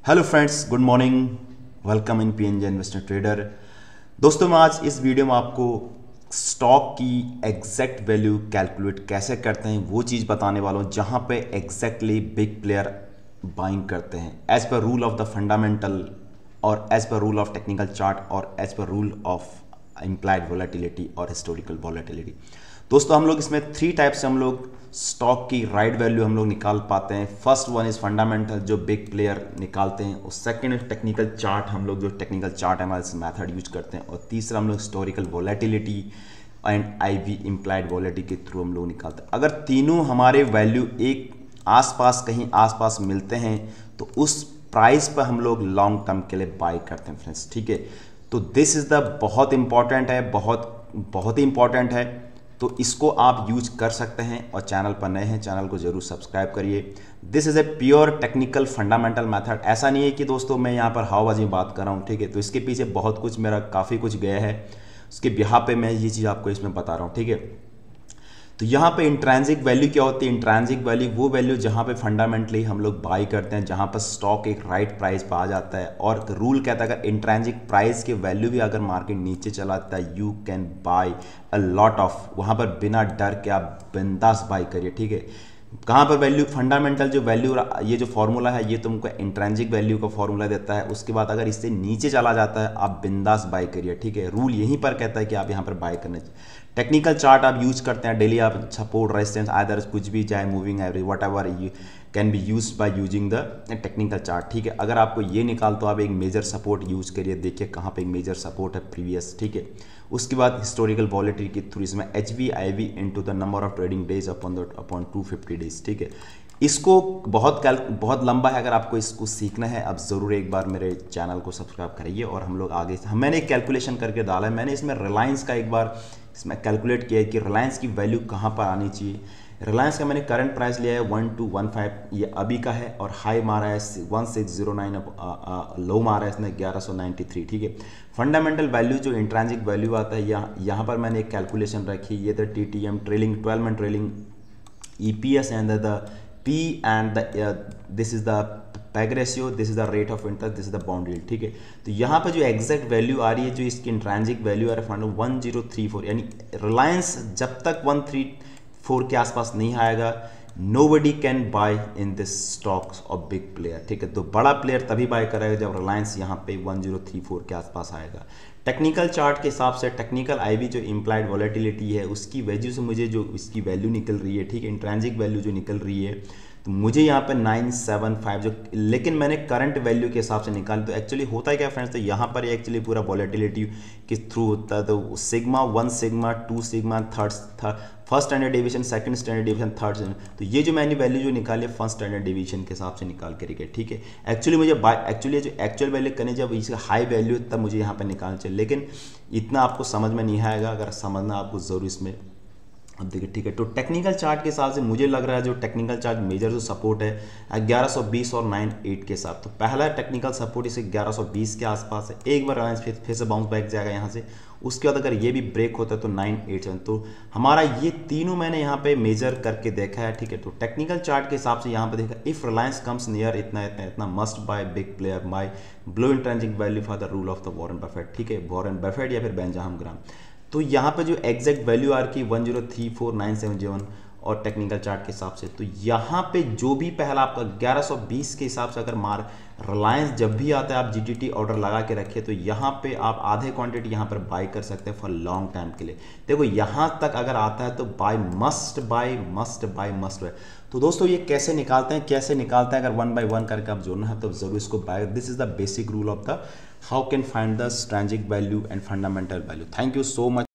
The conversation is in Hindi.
Hello friends, good morning. Welcome in PNJ investor trader. दोस्तों, मैं आज इस वीडियो में आपको स्टॉक की एग्जैक्ट वैल्यू कैलकुलेट कैसे करते हैं वो चीज़ बताने वाला हूँ, जहाँ पे एग्जैक्टली बिग प्लेयर बाइंग करते हैं as per rule of the fundamental और as per rule of technical chart और as per rule of implied volatility और हिस्टोरिकल वोलेटिलिटी। दोस्तों, हम लोग इसमें 3 टाइप से हम लोग स्टॉक की राइट वैल्यू हम लोग निकाल पाते हैं। फर्स्ट वन इज फंडामेंटल, जो बिग प्लेयर निकालते हैं, और सेकंड इज टेक्निकल चार्ट, हम लोग जो technical chart analysis method use करते हैं, और तीसरा हम लोग historical volatility and IV implied volatility के थ्रू हम लोग निकालते हैं। अगर तीनों हमारे वैल्यू एक आसपास कहीं आसपास मिलते हैं तो उस प्राइस पर हम लोग लॉन्ग टर्म के लिए बाई करते हैं फ्रेंड्स। ठीक है, तो दिस इज़ द बहुत इंपॉर्टेंट है, बहुत ही इंपॉर्टेंट है। तो इसको आप यूज कर सकते हैं, और चैनल पर नए हैं चैनल को जरूर सब्सक्राइब करिए। This is a pure technical fundamental method. ऐसा नहीं है कि दोस्तों मैं यहाँ पर हावभाजी में बात कर रहा हूँ। ठीक है, तो इसके पीछे बहुत कुछ मेरा काफ़ी कुछ गया है, उसके बिहाफ पे मैं ये चीज़ आपको इसमें बता रहा हूँ। ठीक है, तो यहाँ पे इंट्रांसिक वैल्यू क्या होती है? इंट्रांसिक वैल्यू वो वैल्यू जहाँ पे फंडामेंटली हम लोग बाई करते हैं, जहाँ पर स्टॉक एक राइट प्राइस पर आ जाता है। और रूल कहता है अगर इंट्रांसिक प्राइस के वैल्यू भी अगर मार्केट नीचे चला जाता है, you can buy a lot of, वहाँ पर बिना डर के आप बिंदास बाई करिए। ठीक है, कहाँ पर वैल्यू फंडामेंटल जो वैल्यू, ये जो फॉर्मूला है ये तुमको इंट्रांसिक वैल्यू का फॉर्मूला देता है। उसके बाद अगर इससे नीचे चला जाता है आप बिंदास बाई करिए। ठीक है, रूल यहीं पर कहता है कि आप यहाँ पर बाई करने। टेक्निकल चार्ट आप यूज करते हैं डेली, आप सपोर्ट रेजिस्टेंस आदर कुछ भी चाहे moving average what ever you can be use by using the technical chart. ठीक है, अगर आपको ये निकाल तो आप एक मेजर सपोर्ट यूज करिए, देखिए कहाँ पे एक मेजर सपोर्ट है प्रीवियस। ठीक है, उसके बाद हिस्टोरिकल वॉलेटिलिटी के थ्रू इसमें HV IV into the number of trading days upon 250 days. ठीक है, इसको बहुत लंबा है, अगर आपको इसको सीखना है आप ज़रूर एक बार मेरे चैनल को सब्सक्राइब करिए। और हम लोग आगे मैंने एक कैलकुलेशन करके डाला है, मैंने इसमें रिलायंस का एक बार इसमें कैलकुलेट किया है कि रिलायंस की वैल्यू कहाँ पर आनी चाहिए। रिलायंस का मैंने करंट प्राइस लिया है 1215, ये अभी का है, और हाई मारा है 1609, लो मारा है इसने 1193। ठीक है, फंडामेंटल वैल्यू जो इंट्रांसिक वैल्यू आता है यहाँ पर मैंने एक कैलकुलेशन रखी, ये the TTM trailing 12 month trailing EPS and the P and this is the peg ratio, this is the rate of interest, this is the bond yield. ठीक है, तो यहाँ पर जो एग्जैक्ट वैल्यू आ रही है, जो इसकी इंट्रांसिक वैल्यू आ रहा है फंड 1034, यानी रिलायंस जब तक 134 के आसपास नहीं आएगा nobody can buy in this stocks of big player. ठीक है, तो बड़ा प्लेयर तभी बाय करेगा जब रिलायंस यहाँ पे 1034 के आसपास आएगा। टेक्निकल चार्ट के हिसाब से टेक्निकल IV जो इम्प्लाइड वोलेटिलिटी है उसकी वैल्यू से मुझे जो इसकी वैल्यू निकल रही है, ठीक है, इंट्रांसिक वैल्यू जो निकल रही है, तो मुझे यहाँ पे 975 जो, लेकिन मैंने करंट वैल्यू के हिसाब से निकाली। तो एक्चुअली होता है क्या फ्रेंड्स, तो यहाँ पर एक्चुअली पूरा वॉलेटिलिटी के थ्रू होता है। तो sigma 1 sigma 2 sigma first standard deviation, second standard deviation, third standard. तो ये जो मैंने वैल्यू जो निकाली है फर्स्ट स्टैंडर्ड डेविएशन के हिसाब से निकाल के रखी। ठीक है, एक्चुअली मुझे एक्चुअली जो एक्चुअल वैल्यू करनी, जब इसका हाई वैल्यू तब मुझे यहाँ पर निकालना चाहिए, लेकिन इतना आपको समझ में नहीं आएगा। अगर समझना आपको जरूर इसमें, अब देखिए। ठीक है, तो टेक्निकल चार्ट के हिसाब से मुझे लग रहा है जो टेक्निकल चार्ट मेजर जो सपोर्ट है 1120 और 98 के साथ। तो पहला टेक्निकल सपोर्ट इसे 1120 के आसपास है। एक बार रिलायंस फिर से बाउंस बैक जाएगा यहाँ से, उसके बाद अगर ये भी ब्रेक होता है तो 987। तो हमारा ये तीनों मैंने यहाँ पे मेजर करके देखा है। ठीक है, तो टेक्निकल चार्ट के हिसाब से यहाँ पे देखा, इफ रिलायंस कम्स नियर इतना must buy big player buy below intrinsic value for the rule of the Warren Buffett. ठीक है, वॉरेन बफेट या फिर बेंजामिन ग्राहम। तो यहाँ पे जो एग्जैक्ट वैल्यू आ रही है 1034977 और टेक्निकल चार्ट के हिसाब से, तो यहाँ पे जो भी पहला आपका 1120 के हिसाब से अगर रिलायंस जब भी आता है आप GTT ऑर्डर लगा के रखे, तो यहाँ पे आप आधे क्वांटिटी यहाँ पर बाय कर सकते हैं फॉर लॉन्ग टाइम के लिए। देखो यहाँ तक अगर आता है तो बाय मस्ट बाय। तो दोस्तों ये कैसे निकालते हैं, अगर 1 by 1 करके आप जोड़ना है तो जरूर इसको buy. This is the basic rule of the how can find the strategic value and fundamental value. Thank you so much.